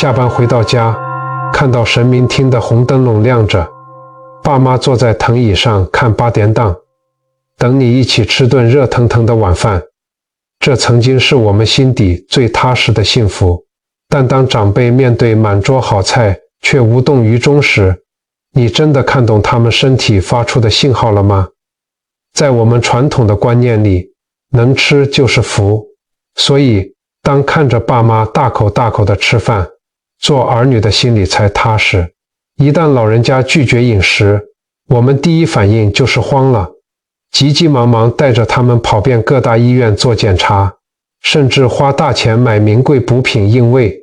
下班回到家，看到神明厅的红灯笼亮着，爸妈坐在藤椅上看8点档，等你一起吃顿热腾腾的晚饭，这曾经是我们心底最踏实的幸福。但当长辈面对满桌好菜却无动于衷时，你真的看懂他们身体发出的信号了吗？在我们传统的观念里，能吃就是福，所以当看着爸妈大口大口的吃饭，做儿女的心里才踏实。一旦老人家拒绝饮食，我们第一反应就是慌了，急急忙忙带着他们跑遍各大医院做检查，甚至花大钱买名贵补品应喂。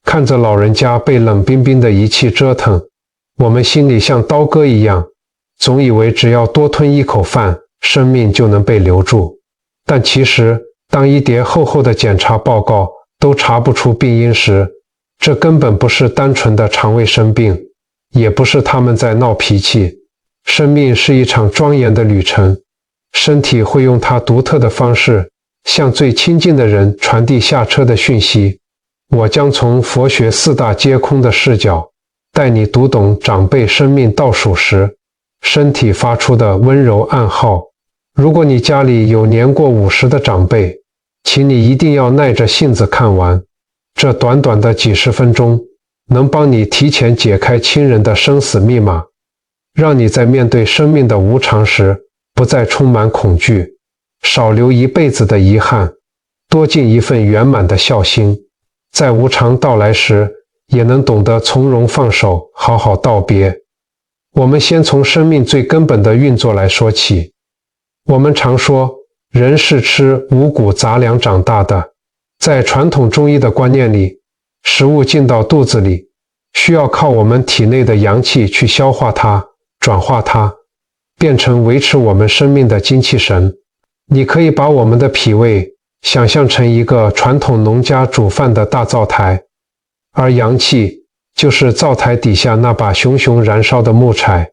看着老人家被冷冰冰的仪器折腾，我们心里像刀割一样，总以为只要多吞一口饭，生命就能被留住。但其实，当一叠厚厚的检查报告都查不出病因时，这根本不是单纯的肠胃生病，也不是他们在闹脾气。生命是一场庄严的旅程，身体会用它独特的方式，向最亲近的人传递下车的讯息。我将从佛学4大皆空的视角，带你读懂长辈生命倒数时，身体发出的温柔暗号。如果你家里有年过50的长辈，请你一定要耐着性子看完。这短短的几十分钟，能帮你提前解开亲人的生死密码，让你在面对生命的无常时，不再充满恐惧，少留一辈子的遗憾，多尽一份圆满的孝心。在无常到来时，也能懂得从容放手，好好道别。我们先从生命最根本的运作来说起。我们常说，人是吃五谷杂粮长大的。在传统中医的观念里，食物进到肚子里，需要靠我们体内的阳气去消化它，转化它，变成维持我们生命的精气神。你可以把我们的脾胃想象成一个传统农家煮饭的大灶台，而阳气就是灶台底下那把熊熊燃烧的木柴，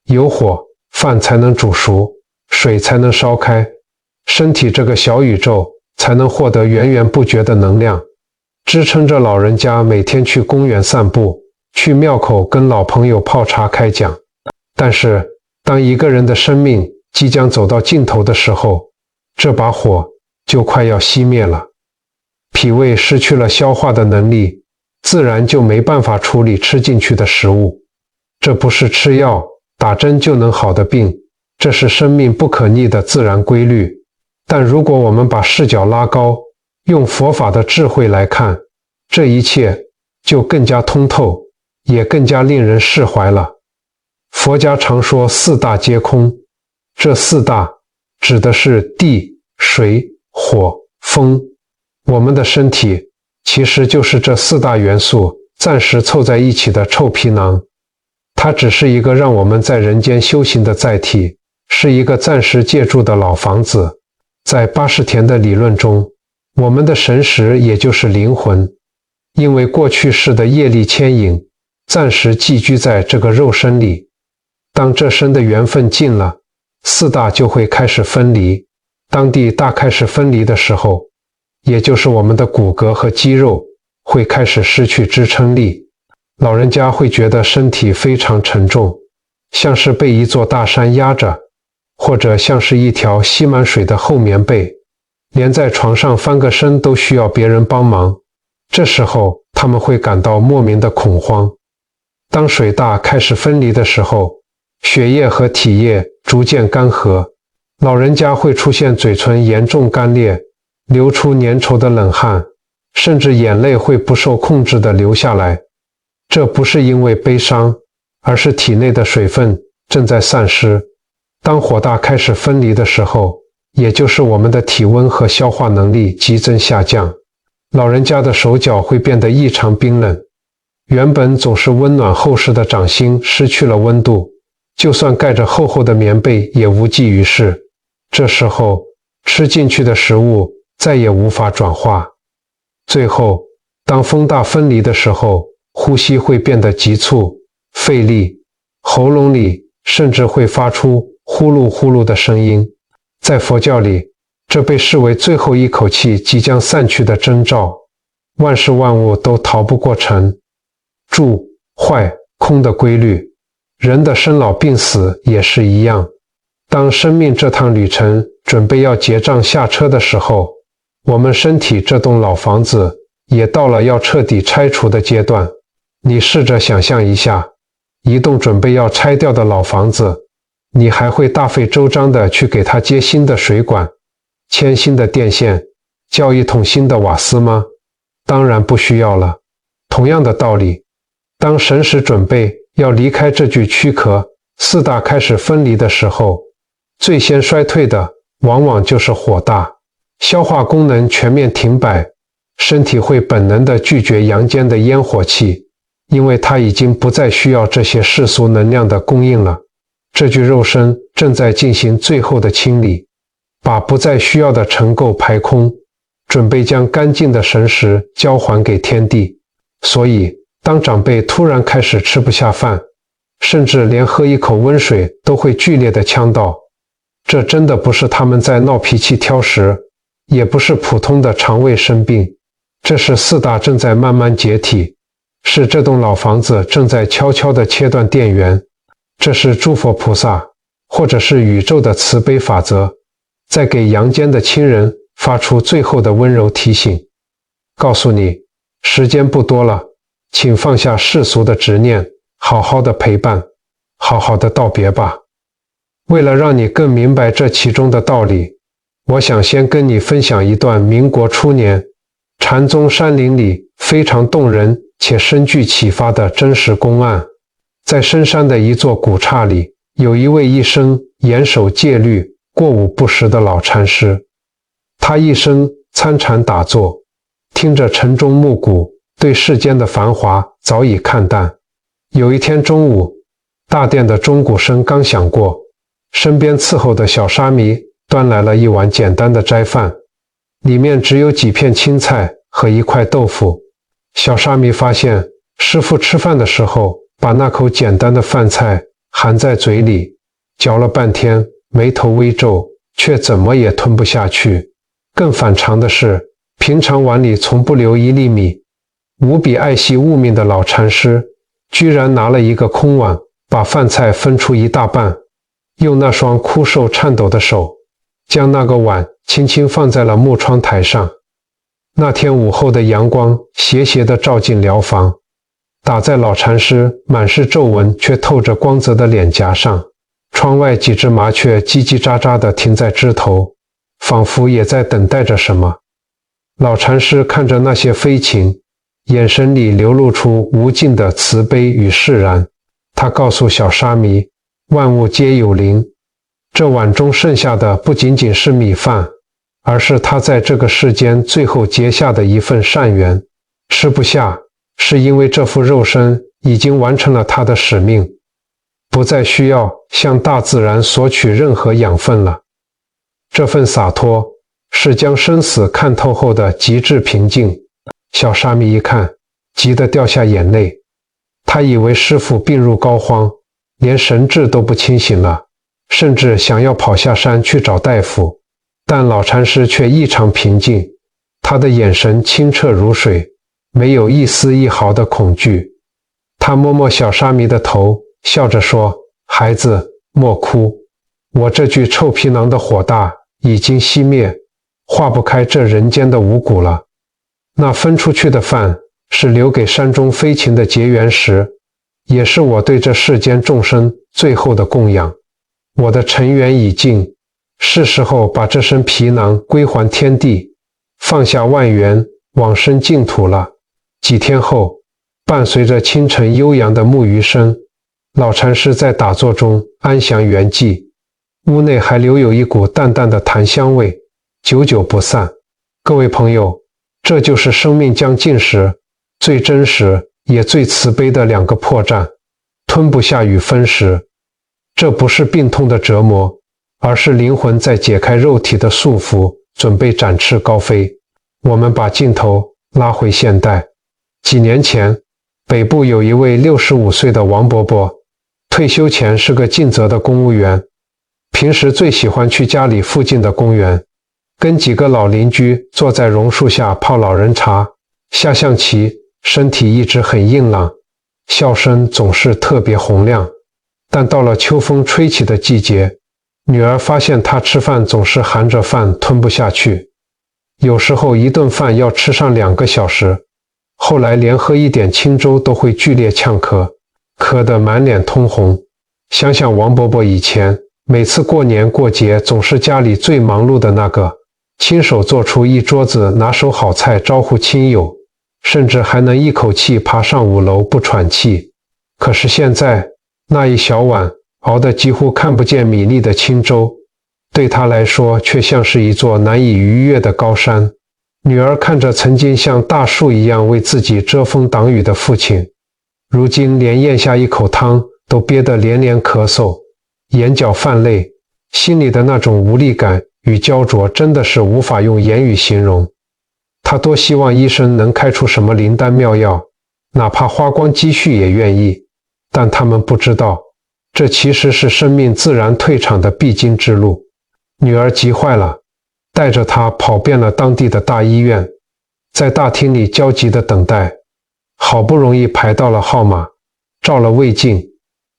有火，饭才能煮熟，水才能烧开，身体这个小宇宙才能获得源源不绝的能量，支撑着老人家每天去公园散步，去庙口跟老朋友泡茶开讲。但是，当一个人的生命即将走到尽头的时候，这把火就快要熄灭了。脾胃失去了消化的能力，自然就没办法处理吃进去的食物。这不是吃药打针就能好的病，这是生命不可逆的自然规律。但如果我们把视角拉高，用佛法的智慧来看，这一切就更加通透，也更加令人释怀了。佛家常说4大皆空，这4大指的是地、水、火、风。我们的身体其实就是这4大元素暂时凑在一起的臭皮囊，它只是一个让我们在人间修行的载体，是一个暂时借住的老房子。在80田的理论中，我们的神识也就是灵魂，因为过去世的业力牵引，暂时寄居在这个肉身里。当这身的缘分尽了，4大就会开始分离。当地大开始分离的时候，也就是我们的骨骼和肌肉会开始失去支撑力。老人家会觉得身体非常沉重，像是被一座大山压着，或者像是一条吸满水的厚棉被，连在床上翻个身都需要别人帮忙。这时候他们会感到莫名的恐慌。当水大开始分离的时候，血液和体液逐渐干涸，老人家会出现嘴唇严重干裂，流出粘稠的冷汗，甚至眼泪会不受控制地流下来。这不是因为悲伤，而是体内的水分正在散失。当火大开始分离的时候，也就是我们的体温和消化能力激增下降，老人家的手脚会变得异常冰冷，原本总是温暖厚实的掌心失去了温度，就算盖着厚厚的棉被也无济于事。这时候吃进去的食物再也无法转化。最后，当风大分离的时候，呼吸会变得急促费力，喉咙里甚至会发出呼噜呼噜的声音。在佛教里，这被视为最后一口气即将散去的征兆。万事万物都逃不过尘，住、坏、空的规律。人的生老病死也是一样。当生命这趟旅程准备要结账下车的时候，我们身体这栋老房子也到了要彻底拆除的阶段。你试着想象一下，一栋准备要拆掉的老房子，你还会大费周章地去给它接新的水管、牵新的电线、浇一桶新的瓦斯吗？当然不需要了。同样的道理，当神使准备要离开这具躯壳，四大开始分离的时候，最先衰退的往往就是火大，消化功能全面停摆，身体会本能地拒绝阳间的烟火气，因为它已经不再需要这些世俗能量的供应了。这具肉身正在进行最后的清理，把不再需要的尘垢排空，准备将干净的神识交还给天地。所以当长辈突然开始吃不下饭，甚至连喝一口温水都会剧烈的呛到，这真的不是他们在闹脾气挑食，也不是普通的肠胃生病，这是四大正在慢慢解体，是这栋老房子正在悄悄地切断电源。这是诸佛菩萨或者是宇宙的慈悲法则，在给阳间的亲人发出最后的温柔提醒，告诉你时间不多了，请放下世俗的执念，好好的陪伴，好好的道别吧。为了让你更明白这其中的道理，我想先跟你分享一段民国初年禅宗山林里非常动人且深具启发的真实公案。在深山的一座古刹里，有一位一生严守戒律、过午不食的老禅师。他一生参禅打坐，听着晨钟暮鼓，对世间的繁华早已看淡。有一天中午，大殿的钟鼓声刚响过，身边伺候的小沙弥端来了一碗简单的斋饭，里面只有几片青菜和一块豆腐。小沙弥发现师父吃饭的时候把那口简单的饭菜含在嘴里，嚼了半天，眉头微皱，却怎么也吞不下去。更反常的是，平常碗里从不留一粒米，无比爱惜物命的老禅师居然拿了一个空碗，把饭菜分出一大半，用那双枯瘦颤抖的手将那个碗轻轻放在了木窗台上。那天午后的阳光斜斜地照进寮房，打在老禅师满是皱纹却透着光泽的脸颊上。窗外几只麻雀叽叽喳喳地停在枝头，仿佛也在等待着什么。老禅师看着那些飞禽，眼神里流露出无尽的慈悲与释然。他告诉小沙弥，万物皆有灵，这碗中剩下的不仅仅是米饭，而是他在这个世间最后结下的一份善缘。吃不下，是因为这副肉身已经完成了他的使命，不再需要向大自然索取任何养分了。这份洒脱是将生死看透后的极致平静。小沙弥一看，急得掉下眼泪。他以为师父病入膏肓，连神志都不清醒了，甚至想要跑下山去找大夫。但老禅师却异常平静，他的眼神清澈如水，没有一丝一毫的恐惧。他摸摸小沙弥的头，笑着说：“孩子，莫哭，我这具臭皮囊的火大已经熄灭，化不开这人间的五谷了。那分出去的饭是留给山中飞禽的结缘食，也是我对这世间众生最后的供养。我的尘缘已尽，是时候把这身皮囊归还天地，放下万缘，往生净土了。”几天后，伴随着清晨悠扬的木鱼声，老禅师在打坐中安详圆寂，屋内还留有一股淡淡的檀香味，久久不散。各位朋友，这就是生命将尽时最真实也最慈悲的两个破绽：吞不下与分食。这不是病痛的折磨，而是灵魂在解开肉体的束缚，准备展翅高飞。我们把镜头拉回现代。几年前，北部有一位65岁的王伯伯，退休前是个尽责的公务员，平时最喜欢去家里附近的公园，跟几个老邻居坐在榕树下泡老人茶、下象棋，身体一直很硬朗，笑声总是特别洪亮。但到了秋风吹起的季节，女儿发现她吃饭总是含着饭吞不下去，有时候一顿饭要吃上2个小时，后来连喝一点清粥都会剧烈呛咳，咳得满脸通红。想想王伯伯以前每次过年过节总是家里最忙碌的那个，亲手做出一桌子拿手好菜招呼亲友，甚至还能一口气爬上5楼不喘气。可是现在那一小碗熬得几乎看不见米粒的清粥，对他来说却像是一座难以逾越的高山。女儿看着曾经像大树一样为自己遮风挡雨的父亲，如今连咽下一口汤都憋得连连咳嗽，眼角泛泪，心里的那种无力感与焦灼真的是无法用言语形容。她多希望医生能开出什么灵丹妙药，哪怕花光积蓄也愿意，但他们不知道，这其实是生命自然退场的必经之路。女儿急坏了，带着她跑遍了当地的大医院，在大厅里焦急地等待，好不容易排到了号码，照了胃镜，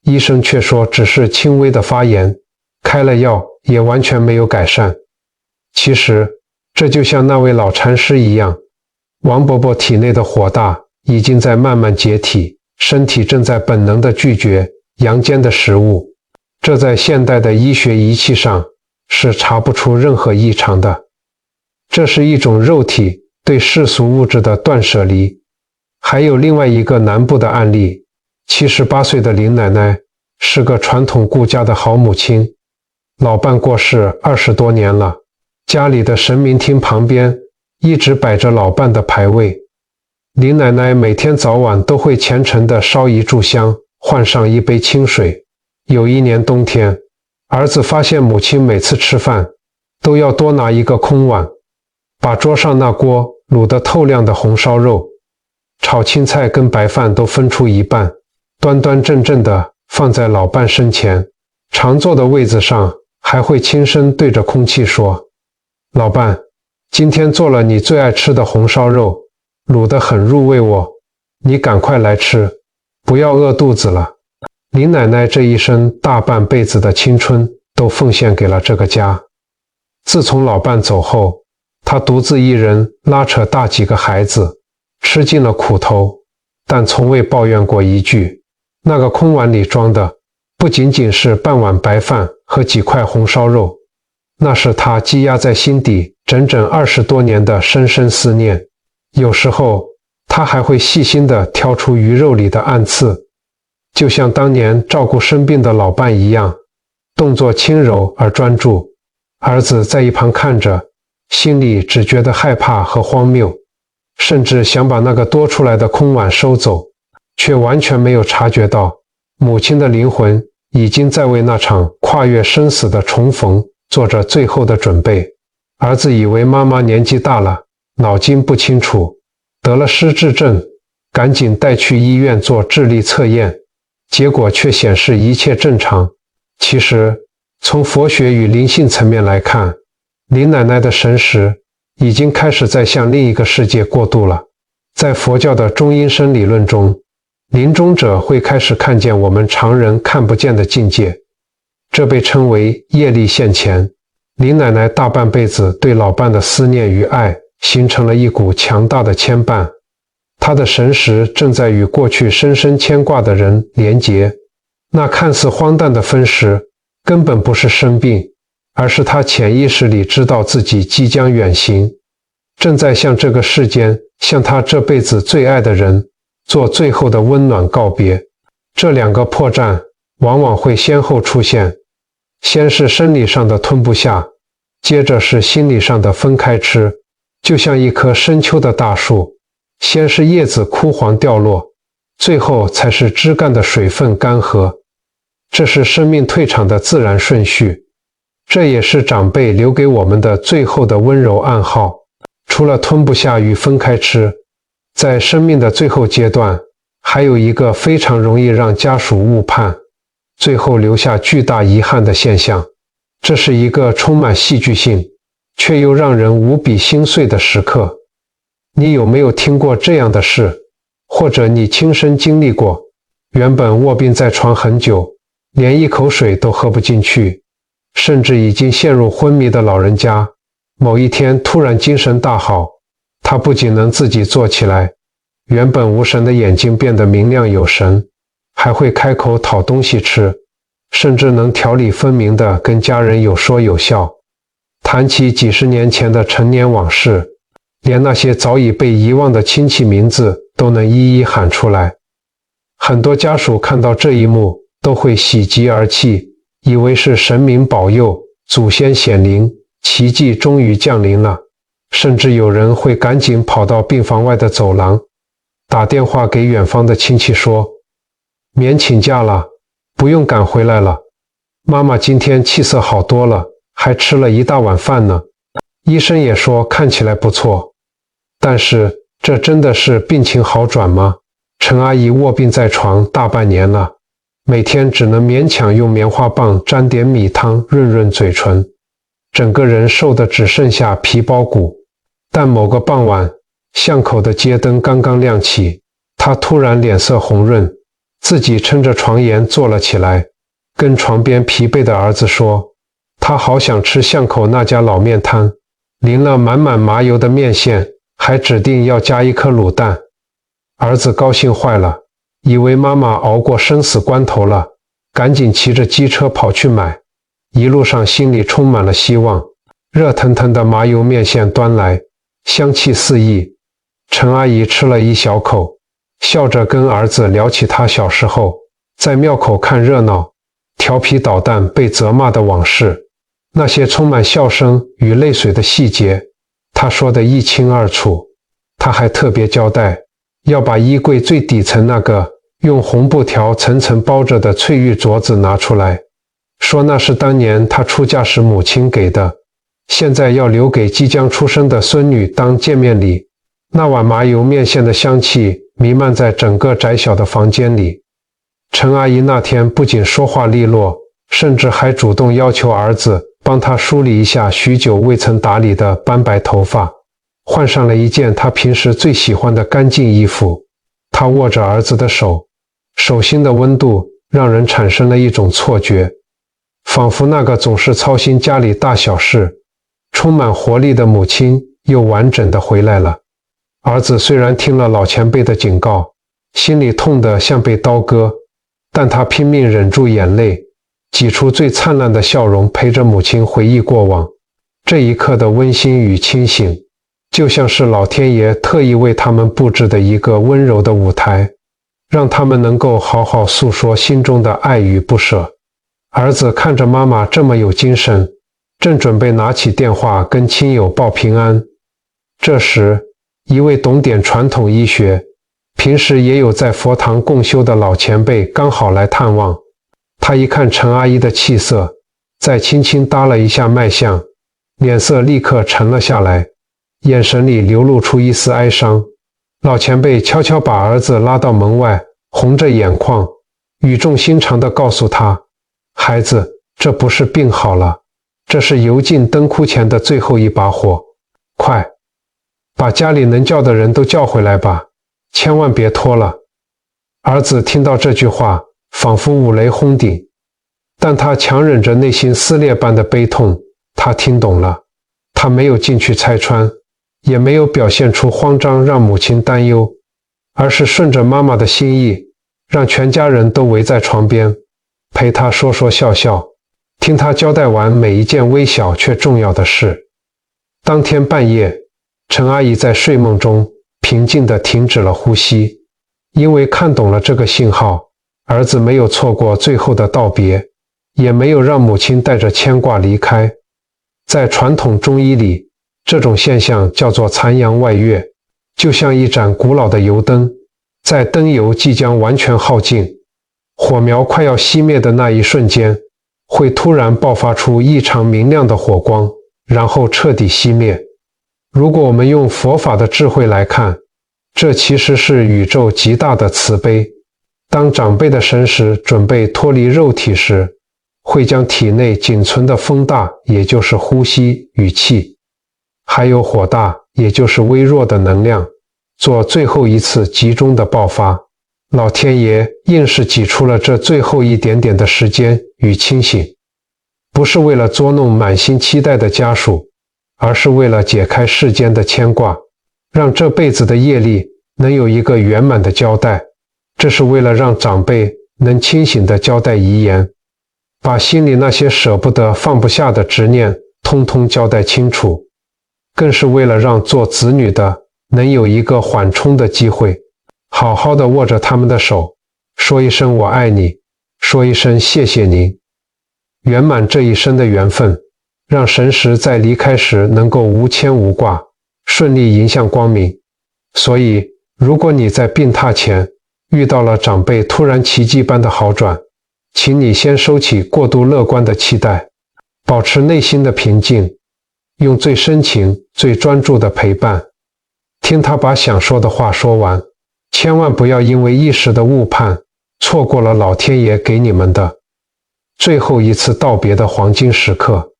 医生却说只是轻微的发炎，开了药也完全没有改善。其实这就像那位老禅师一样，王伯伯体内的火大已经在慢慢解体，身体正在本能地拒绝阳间的食物，这在现代的医学仪器上是查不出任何异常的。这是一种肉体对世俗物质的断舍离。还有另外一个南部的案例，78岁的林奶奶是个传统顾家的好母亲，老伴过世20多年了，家里的神明厅旁边一直摆着老伴的牌位。林奶奶每天早晚都会虔诚地烧一炷香，换上一杯清水。有一年冬天，儿子发现母亲每次吃饭都要多拿一个空碗，把桌上那锅卤得透亮的红烧肉、炒青菜跟白饭都分出一半，端端正正地放在老伴身前，常坐的位子上还会轻声对着空气说：“老伴，今天做了你最爱吃的红烧肉，卤得很入味哦，你赶快来吃，不要饿肚子了。”林奶奶这一生大半辈子的青春都奉献给了这个家。自从老伴走后，她独自一人拉扯大几个孩子，吃尽了苦头，但从未抱怨过一句。那个空碗里装的不仅仅是半碗白饭和几块红烧肉，那是她积压在心底整整20多年的深深思念。有时候她还会细心地挑出鱼肉里的暗刺，就像当年照顾生病的老伴一样，动作轻柔而专注。儿子在一旁看着，心里只觉得害怕和荒谬，甚至想把那个多出来的空碗收走，却完全没有察觉到母亲的灵魂已经在为那场跨越生死的重逢做着最后的准备。儿子以为妈妈年纪大了，脑筋不清楚，得了失智症，赶紧带去医院做智力测验，结果却显示一切正常。其实从佛学与灵性层面来看，林奶奶的神识已经开始在向另一个世界过渡了。在佛教的中阴身理论中，临终者会开始看见我们常人看不见的境界，这被称为业力现前。林奶奶大半辈子对老伴的思念与爱形成了一股强大的牵绊，她的神识正在与过去深深牵挂的人连结。那看似荒诞的分食根本不是生病，而是她潜意识里知道自己即将远行，正在向这个世间，向她这辈子最爱的人做最后的温暖告别。这2个破绽往往会先后出现，先是生理上的吞不下，接着是心理上的分开吃。就像一棵深秋的大树，先是叶子枯黄掉落，最后才是枝干的水分干涸。这是生命退场的自然顺序，这也是长辈留给我们的最后的温柔暗号。除了吞不下与分开吃，在生命的最后阶段，还有一个非常容易让家属误判，最后留下巨大遗憾的现象。这是一个充满戏剧性，却又让人无比心碎的时刻。你有没有听过这样的事，或者你亲身经历过？原本卧病在床很久，连一口水都喝不进去，甚至已经陷入昏迷的老人家，某一天突然精神大好，他不仅能自己坐起来，原本无神的眼睛变得明亮有神，还会开口讨东西吃，甚至能条理分明地跟家人有说有笑。谈起几十年前的陈年往事，连那些早已被遗忘的亲戚名字都能一一喊出来。很多家属看到这一幕都会喜极而泣，以为是神明保佑，祖先显灵，奇迹终于降临了。甚至有人会赶紧跑到病房外的走廊，打电话给远方的亲戚说，免请假了，不用赶回来了，妈妈今天气色好多了，还吃了一大碗饭呢，医生也说看起来不错。但是这真的是病情好转吗？陈阿姨卧病在床大半年了，每天只能勉强用棉花棒沾点米汤润润嘴唇，整个人瘦得只剩下皮包骨。但某个傍晚，巷口的街灯刚刚亮起，她突然脸色红润，自己撑着床沿坐了起来，跟床边疲惫的儿子说，她好想吃巷口那家老面摊，淋了满满麻油的面线，还指定要加一颗卤蛋。儿子高兴坏了，以为妈妈熬过生死关头了，赶紧骑着机车跑去买，一路上心里充满了希望。热腾腾的麻油面线端来，香气四溢，陈阿姨吃了一小口，笑着跟儿子聊起她小时候在庙口看热闹，调皮捣蛋被责骂的往事，那些充满笑声与泪水的细节，她说得一清二楚。她还特别交代，要把衣柜最底层那个用红布条层层包着的翠玉镯子拿出来，说那是当年她出嫁时母亲给的，现在要留给即将出生的孙女当见面礼。那碗麻油面线的香气弥漫在整个窄小的房间里。陈阿姨那天不仅说话利落，甚至还主动要求儿子帮她梳理一下许久未曾打理的斑白头发，换上了一件她平时最喜欢的干净衣服。她握着儿子的手，手心的温度让人产生了一种错觉，仿佛那个总是操心家里大小事，充满活力的母亲又完整的回来了。儿子虽然听了老前辈的警告，心里痛得像被刀割，但他拼命忍住眼泪，挤出最灿烂的笑容，陪着母亲回忆过往。这一刻的温馨与清醒，就像是老天爷特意为他们布置的一个温柔的舞台，让他们能够好好诉说心中的爱与不舍。儿子看着妈妈这么有精神，正准备拿起电话跟亲友报平安，这时一位懂点传统医学，平时也有在佛堂共修的老前辈刚好来探望。他一看陈阿姨的气色，再轻轻搭了一下脉象，脸色立刻沉了下来，眼神里流露出一丝哀伤。老前辈悄悄把儿子拉到门外，红着眼眶，语重心长地告诉他，孩子，这不是病好了，这是油尽灯枯前的最后一把火，快把家里能叫的人都叫回来吧，千万别拖了。儿子听到这句话，仿佛五雷轰顶，但他强忍着内心撕裂般的悲痛，他听懂了。他没有进去拆穿，也没有表现出慌张让母亲担忧，而是顺着妈妈的心意，让全家人都围在床边，陪她说说笑笑，听她交代完每一件微小却重要的事。当天半夜，陈阿姨在睡梦中平静地停止了呼吸，因为看懂了这个信号，儿子没有错过最后的道别，也没有让母亲带着牵挂离开。在传统中医里，这种现象叫做残阳外越，就像一盏古老的油灯，在灯油即将完全耗尽，火苗快要熄灭的那一瞬间，会突然爆发出异常明亮的火光，然后彻底熄灭。如果我们用佛法的智慧来看，这其实是宇宙极大的慈悲。当长辈的神识准备脱离肉体时，会将体内仅存的风大，也就是呼吸与气，还有火大，也就是微弱的能量，做最后一次集中的爆发。老天爷硬是挤出了这最后一点点的时间与清醒，不是为了捉弄满心期待的家属，而是为了解开世间的牵挂，让这辈子的业力能有一个圆满的交代。这是为了让长辈能清醒地交代遗言，把心里那些舍不得放不下的执念通通交代清楚，更是为了让做子女的能有一个缓冲的机会，好好的握着他们的手，说一声我爱你，说一声谢谢您，圆满这一生的缘分，让神识在离开时能够无牵无挂，顺利迎向光明。所以如果你在病榻前遇到了长辈突然奇迹般的好转，请你先收起过度乐观的期待，保持内心的平静，用最深情最专注的陪伴，听他把想说的话说完，千万不要因为一时的误判错过了老天爷给你们的最后一次道别的黄金时刻。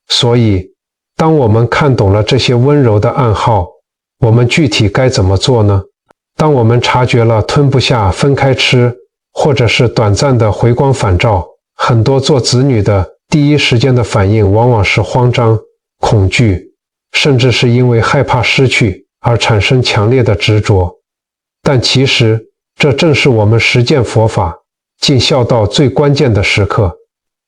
所以当我们看懂了这些温柔的暗号，我们具体该怎么做呢？当我们察觉了吞不下分开吃，或者是短暂的回光返照，很多做子女的第一时间的反应往往是慌张、恐惧，甚至是因为害怕失去而产生强烈的执着。但其实这正是我们实践佛法、尽孝道最关键的时刻。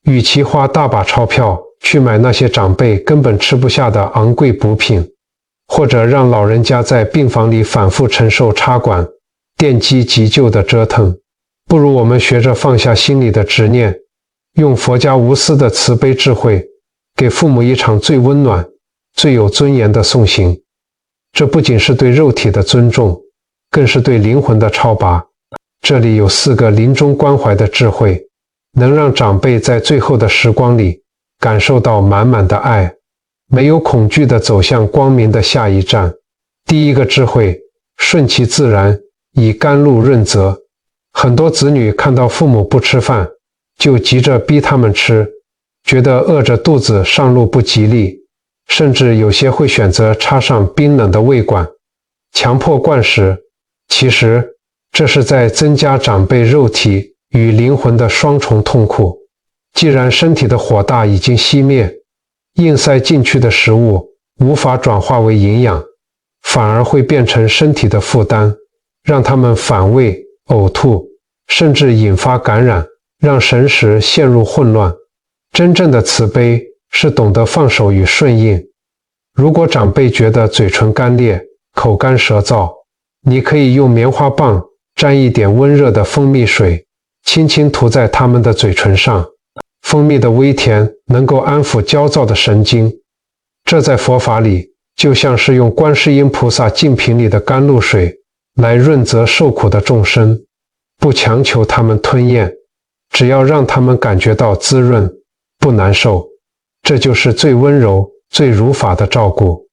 与其花大把钞票去买那些长辈根本吃不下的昂贵补品，或者让老人家在病房里反复承受插管、电击急救的折腾，不如我们学着放下心里的执念，用佛家无私的慈悲智慧，给父母一场最温暖、最有尊严的送行。这不仅是对肉体的尊重，更是对灵魂的超拔。这里有4个临终关怀的智慧，能让长辈在最后的时光里感受到满满的爱，没有恐惧地走向光明的下一站。第一个智慧，顺其自然，以甘露润泽。很多子女看到父母不吃饭，就急着逼他们吃，觉得饿着肚子上路不吉利，甚至有些会选择插上冰冷的胃管，强迫灌食。其实这是在增加长辈肉体与灵魂的双重痛苦。既然身体的火大已经熄灭，硬塞进去的食物无法转化为营养，反而会变成身体的负担，让他们反胃、呕吐，甚至引发感染，让神识陷入混乱。真正的慈悲是懂得放手与顺应。如果长辈觉得嘴唇干裂、口干舌燥，你可以用棉花棒沾一点温热的蜂蜜水，轻轻涂在他们的嘴唇上。蜂蜜的微甜能够安抚焦躁的神经，这在佛法里就像是用观世音菩萨净瓶里的甘露水来润泽受苦的众生，不强求他们吞咽，只要让他们感觉到滋润，不难受，这就是最温柔、最如法的照顾。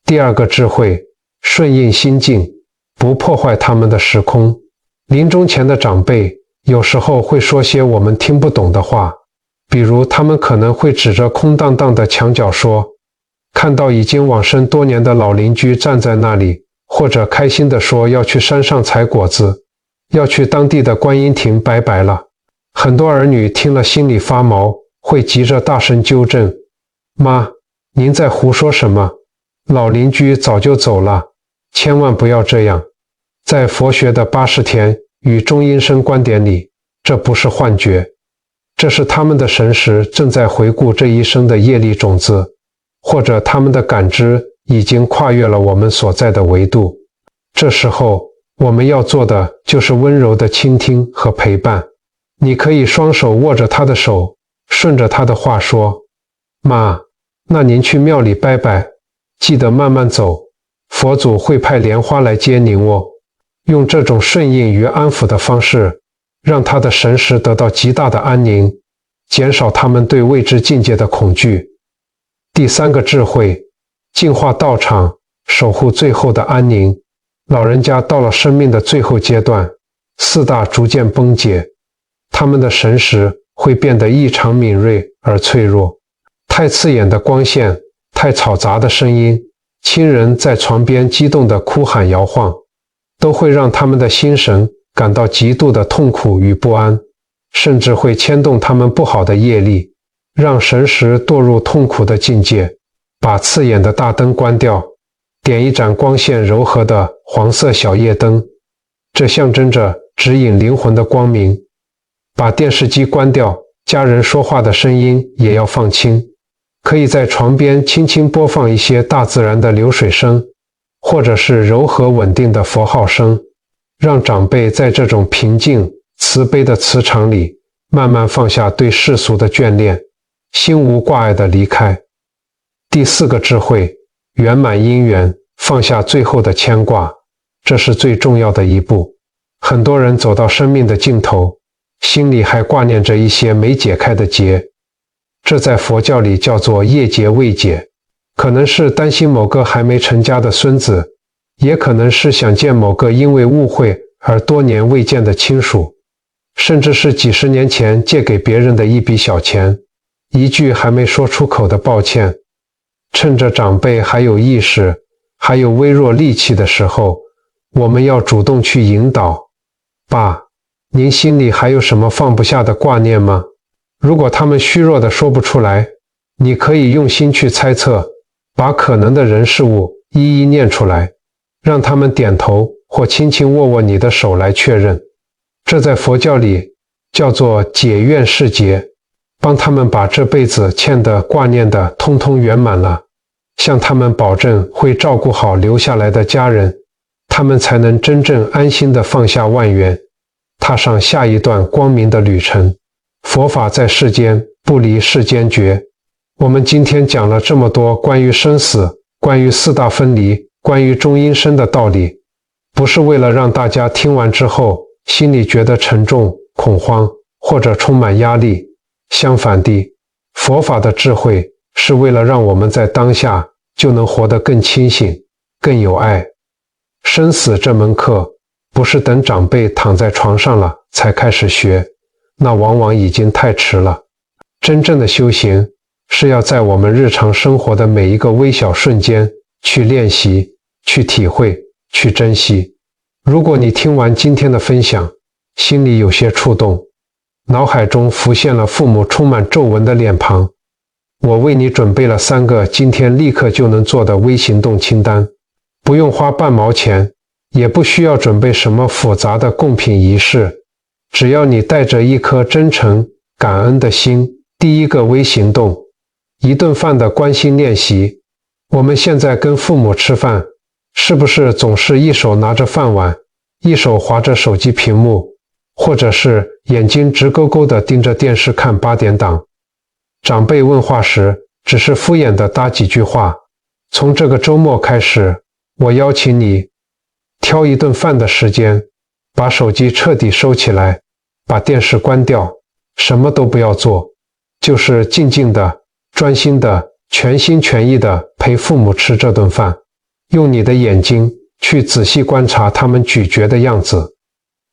第二个智慧，顺应心境，不破坏他们的时空。临终前的长辈有时候会说些我们听不懂的话，比如他们可能会指着空荡荡的墙角说，看到已经往生多年的老邻居站在那里，或者开心地说要去山上采果子，要去当地的观音亭拜拜了。很多儿女听了心里发毛，会急着大声纠正，妈，您在胡说什么？老邻居早就走了，千万不要这样。在佛学的80田与中阴身观点里，这不是幻觉，这是他们的神识正在回顾这一生的业力种子，或者他们的感知已经跨越了我们所在的维度。这时候我们要做的就是温柔的倾听和陪伴。你可以双手握着他的手，顺着他的话说，妈，那您去庙里拜拜，记得慢慢走，佛祖会派莲花来接您哦。用这种顺应与安抚的方式，让他的神识得到极大的安宁，减少他们对未知境界的恐惧。第三个智慧，净化道场，守护最后的安宁。老人家到了生命的最后阶段，4大逐渐崩解，他们的神识会变得异常敏锐而脆弱。太刺眼的光线，太嘈杂的声音，亲人在床边激动地哭喊摇晃，都会让他们的心神感到极度的痛苦与不安，甚至会牵动他们不好的业力，让神识堕入痛苦的境界。把刺眼的大灯关掉，点一盏光线柔和的黄色小夜灯，这象征着指引灵魂的光明。把电视机关掉，家人说话的声音也要放轻，可以在床边轻轻播放一些大自然的流水声，或者是柔和稳定的佛号声，让长辈在这种平静慈悲的磁场里慢慢放下对世俗的眷恋，心无挂碍地离开。第4个智慧，圆满因缘，放下最后的牵挂，这是最重要的一步。很多人走到生命的尽头，心里还挂念着一些没解开的结，这在佛教里叫做业结未解，可能是担心某个还没成家的孙子，也可能是想见某个因为误会而多年未见的亲属，甚至是几十年前借给别人的一笔小钱，一句还没说出口的抱歉。趁着长辈还有意识，还有微弱力气的时候，我们要主动去引导。爸，您心里还有什么放不下的挂念吗？如果他们虚弱的说不出来，你可以用心去猜测，把可能的人事物一一念出来，让他们点头或轻轻握握你的手来确认。这在佛教里叫做解愿释结，帮他们把这辈子欠的挂念的通通圆满了，向他们保证会照顾好留下来的家人，他们才能真正安心地放下万缘，踏上下一段光明的旅程。佛法在世间，不离世间觉。我们今天讲了这么多关于生死，关于四大分离，关于中阴身的道理，不是为了让大家听完之后心里觉得沉重、恐慌或者充满压力。相反地，佛法的智慧是为了让我们在当下就能活得更清醒、更有爱。生死这门课，不是等长辈躺在床上了才开始学，那往往已经太迟了。真正的修行，是要在我们日常生活的每一个微小瞬间去练习、去体会、去珍惜。如果你听完今天的分享，心里有些触动，脑海中浮现了父母充满皱纹的脸庞，我为你准备了3个今天立刻就能做的微行动清单，不用花半毛钱，也不需要准备什么复杂的贡品仪式，只要你带着一颗真诚感恩的心。第1个微行动，一顿饭的关心练习。我们现在跟父母吃饭，是不是总是一手拿着饭碗，一手划着手机屏幕，或者是眼睛直勾勾地盯着电视看8点档？长辈问话时，只是敷衍地搭几句话。从这个周末开始，我邀请你挑一顿饭的时间，把手机彻底收起来，把电视关掉，什么都不要做，就是静静的、专心的、全心全意的陪父母吃这顿饭，用你的眼睛去仔细观察他们咀嚼的样子，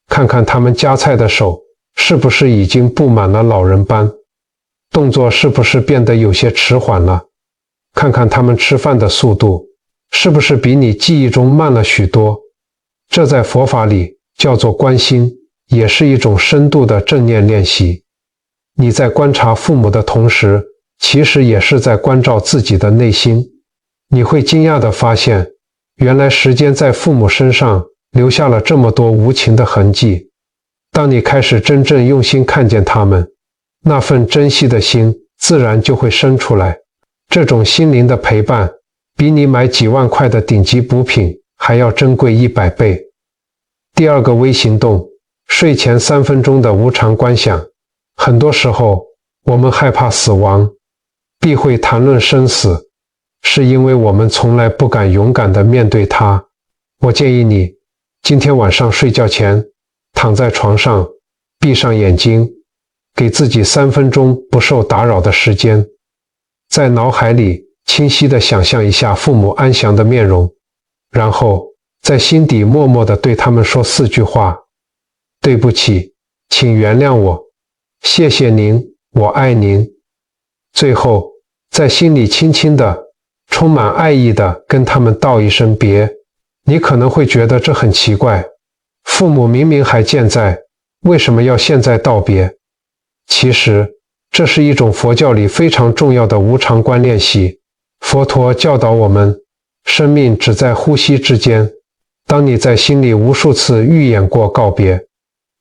看看他们夹菜的手是不是已经布满了老人斑，动作是不是变得有些迟缓了，看看他们吃饭的速度是不是比你记忆中慢了许多。这在佛法里叫做观心，也是一种深度的正念练习。你在观察父母的同时，其实也是在关照自己的内心。你会惊讶地发现，原来时间在父母身上留下了这么多无情的痕迹。当你开始真正用心看见他们，那份珍惜的心自然就会生出来。这种心灵的陪伴，比你买几万块的顶级补品还要珍贵100倍。第2个微行动，睡前3分钟的无常观想。很多时候，我们害怕死亡，避讳谈论生死，是因为我们从来不敢勇敢地面对它。我建议你，今天晚上睡觉前，躺在床上，闭上眼睛，给自己3分钟不受打扰的时间，在脑海里清晰地想象一下父母安详的面容，然后在心底默默地对他们说4句话：对不起，请原谅我，谢谢您，我爱您。最后，在心里轻轻的、充满爱意的跟他们道一声别。你可能会觉得这很奇怪，父母明明还健在，为什么要现在道别？其实，这是一种佛教里非常重要的无常观练习。佛陀教导我们，生命只在呼吸之间。当你在心里无数次预演过告别，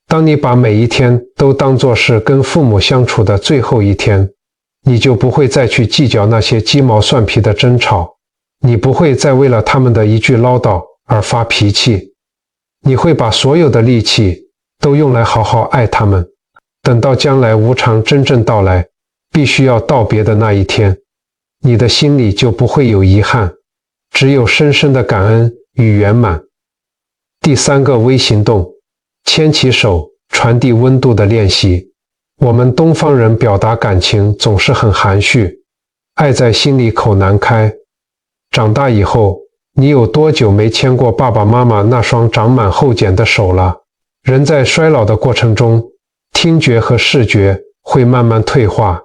当你把每一天都当作是跟父母相处的最后一天，你就不会再去计较那些鸡毛蒜皮的争吵，你不会再为了他们的一句唠叨而发脾气，你会把所有的力气都用来好好爱他们。等到将来无常真正到来，必须要道别的那一天，你的心里就不会有遗憾，只有深深的感恩与圆满。第三个微行动，牵起手，传递温度的练习。我们东方人表达感情总是很含蓄，爱在心里口难开。长大以后，你有多久没牵过爸爸妈妈那双长满厚茧的手了？人在衰老的过程中，听觉和视觉会慢慢退化，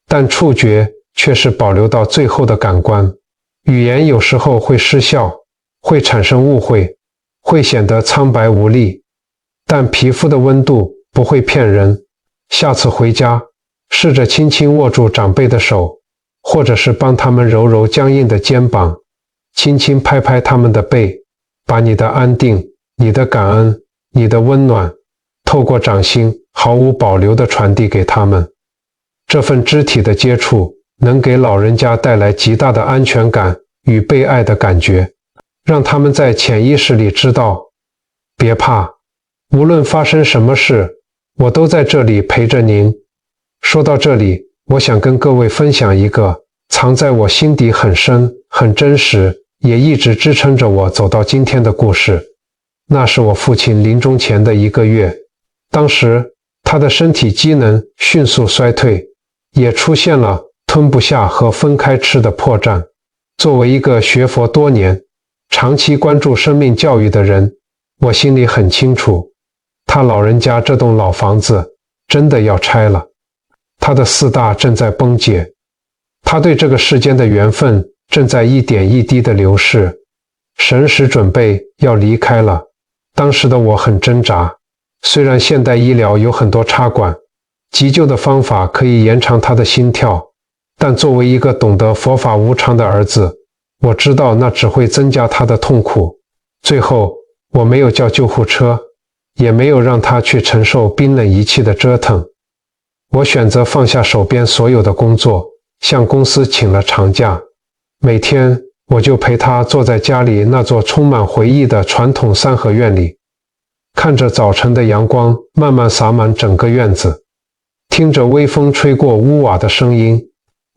但触觉却是保留到最后的感官。语言有时候会失效，会产生误会，会显得苍白无力，但皮肤的温度不会骗人。下次回家，试着轻轻握住长辈的手，或者是帮他们揉揉僵硬的肩膀，轻轻拍拍他们的背，把你的安定、你的感恩、你的温暖，透过掌心毫无保留地传递给他们。这份肢体的接触能给老人家带来极大的安全感与被爱的感觉，让他们在潜意识里知道，别怕，无论发生什么事，我都在这里陪着您。说到这里，我想跟各位分享一个藏在我心底很深、很真实，也一直支撑着我走到今天的故事。那是我父亲临终前的1个月，当时他的身体机能迅速衰退，也出现了吞不下和分开吃的破绽。作为一个学佛多年、长期关注生命教育的人，我心里很清楚，他老人家这栋老房子真的要拆了，他的4大正在崩解，他对这个世间的缘分正在一点一滴的流逝，神识准备要离开了。当时的我很挣扎，虽然现代医疗有很多插管，急救的方法可以延长他的心跳，但作为一个懂得佛法无常的儿子，我知道那只会增加他的痛苦。最后，我没有叫救护车，也没有让他去承受冰冷仪器的折腾。我选择放下手边所有的工作，向公司请了长假。每天我就陪他坐在家里那座充满回忆的传统3合院里，看着早晨的阳光慢慢洒满整个院子，听着微风吹过屋瓦的声音，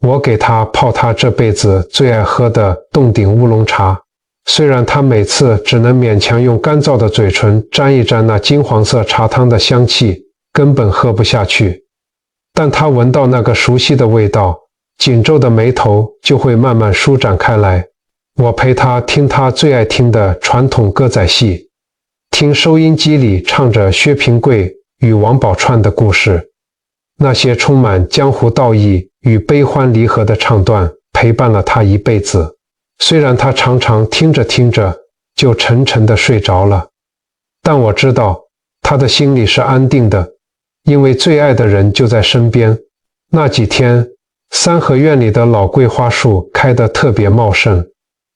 我给他泡他这辈子最爱喝的洞顶乌龙茶。虽然他每次只能勉强用干燥的嘴唇沾一沾那金黄色茶汤的香气，根本喝不下去，但他闻到那个熟悉的味道，紧皱的眉头就会慢慢舒展开来。我陪他听他最爱听的传统歌仔戏，听收音机里唱着薛平贵与王宝钏的故事，那些充满江湖道义与悲欢离合的唱段陪伴了他一辈子。虽然他常常听着听着就沉沉地睡着了，但我知道他的心里是安定的，因为最爱的人就在身边。那几天，3合院里的老桂花树开得特别茂盛，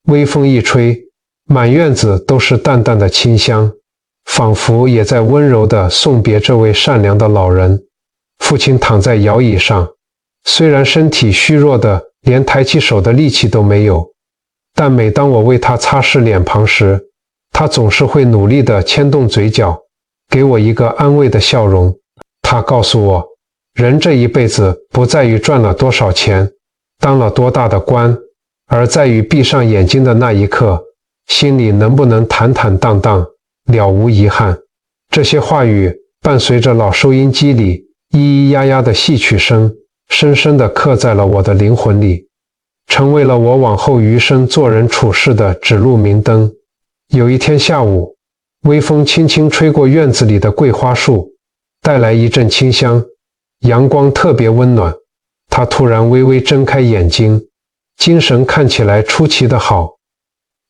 微风一吹，满院子都是淡淡的清香，仿佛也在温柔地送别这位善良的老人。父亲躺在摇椅上，虽然身体虚弱的连抬起手的力气都没有，但每当我为他擦拭脸庞时，他总是会努力地牵动嘴角，给我一个安慰的笑容。他告诉我，人这一辈子不在于赚了多少钱，当了多大的官，而在于闭上眼睛的那一刻，心里能不能坦坦荡荡，了无遗憾。这些话语伴随着老收音机里咿咿呀呀的戏曲声，深深地刻在了我的灵魂里，成为了我往后余生做人处事的指路明灯。有一天下午，微风轻轻吹过院子里的桂花树，带来一阵清香，阳光特别温暖。他突然微微睁开眼睛，精神看起来出奇的好。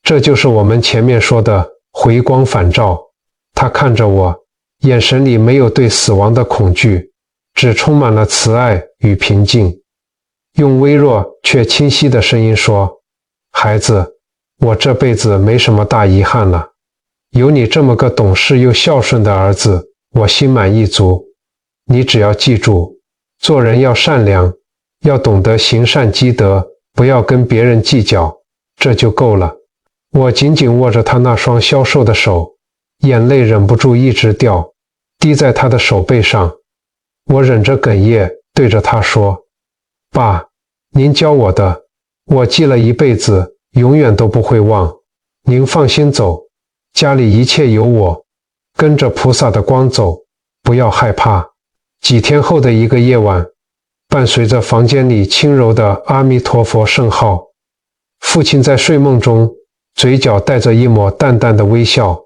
这就是我们前面说的回光返照。他看着我，眼神里没有对死亡的恐惧，只充满了慈爱与平静。用微弱却清晰的声音说：孩子，我这辈子没什么大遗憾了，有你这么个懂事又孝顺的儿子，我心满意足。你只要记住，做人要善良，要懂得行善积德，不要跟别人计较，这就够了。我紧紧握着他那双消瘦的手，眼泪忍不住一直掉，滴在他的手背上。我忍着哽咽对着他说：爸，您教我的，我记了一辈子，永远都不会忘。您放心走，家里一切有我，跟着菩萨的光走，不要害怕。几天后的一个夜晚，伴随着房间里轻柔的阿弥陀佛圣号，父亲在睡梦中嘴角带着一抹淡淡的微笑，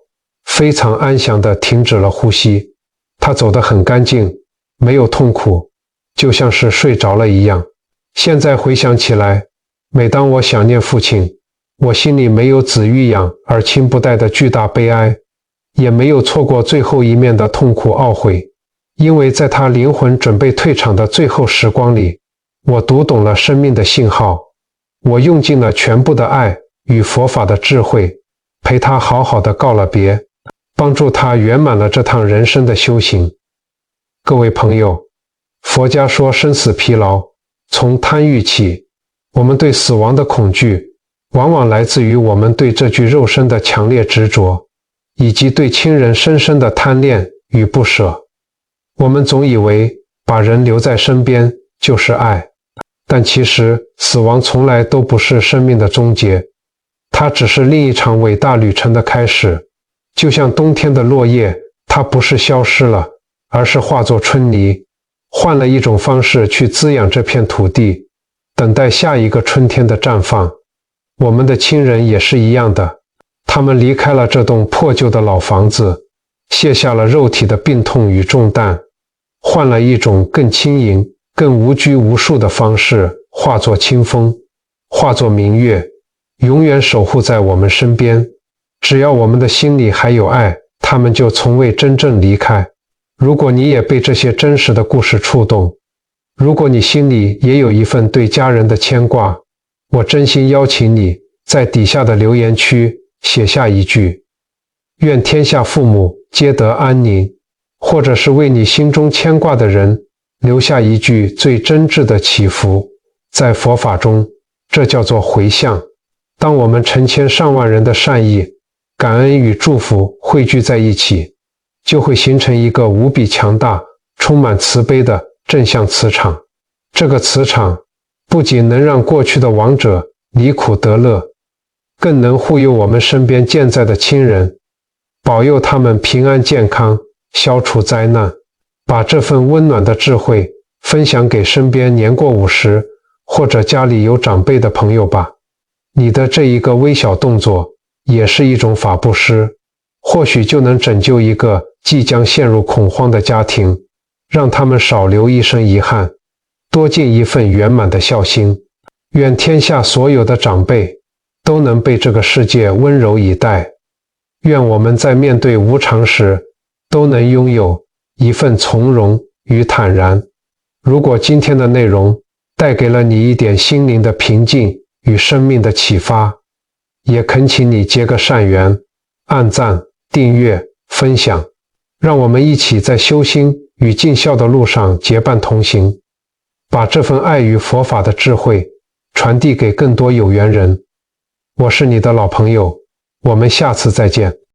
非常安详地停止了呼吸。他走得很干净，没有痛苦，就像是睡着了一样。现在回想起来，每当我想念父亲，我心里没有子欲养而亲不待的巨大悲哀，也没有错过最后一面的痛苦懊悔。因为在他灵魂准备退场的最后时光里，我读懂了生命的信号，我用尽了全部的爱与佛法的智慧，陪他好好的告了别，帮助他圆满了这趟人生的修行。各位朋友，佛家说生死疲劳，从贪欲起，我们对死亡的恐惧，往往来自于我们对这具肉身的强烈执着，以及对亲人深深的贪恋与不舍。我们总以为把人留在身边就是爱，但其实死亡从来都不是生命的终结，它只是另一场伟大旅程的开始。就像冬天的落叶，它不是消失了，而是化作春泥，换了一种方式去滋养这片土地，等待下一个春天的绽放。我们的亲人也是一样的，他们离开了这栋破旧的老房子，卸下了肉体的病痛与重担，换了一种更轻盈、更无拘无束的方式，化作清风，化作明月，永远守护在我们身边。只要我们的心里还有爱，他们就从未真正离开。如果你也被这些真实的故事触动，如果你心里也有一份对家人的牵挂，我真心邀请你在底下的留言区写下一句：愿天下父母皆得安宁，或者是为你心中牵挂的人留下一句最真挚的祈福。在佛法中，这叫做回向。当我们成千上万人的善意、感恩与祝福汇聚在一起，就会形成一个无比强大、充满慈悲的正向磁场。这个磁场不仅能让过去的亡者离苦得乐，更能护佑我们身边健在的亲人，保佑他们平安健康，消除灾难。把这份温暖的智慧分享给身边年过50或者家里有长辈的朋友吧。你的这一个微小动作也是一种法布施，或许就能拯救一个即将陷入恐慌的家庭，让他们少留一生遗憾，多尽一份圆满的孝心。愿天下所有的长辈都能被这个世界温柔以待，愿我们在面对无常时都能拥有一份从容与坦然。如果今天的内容带给了你一点心灵的平静与生命的启发，也恳请你结个善缘，按赞、订阅、分享，让我们一起在修心与尽孝的路上结伴同行，把这份爱与佛法的智慧传递给更多有缘人。我是你的老朋友，我们下次再见。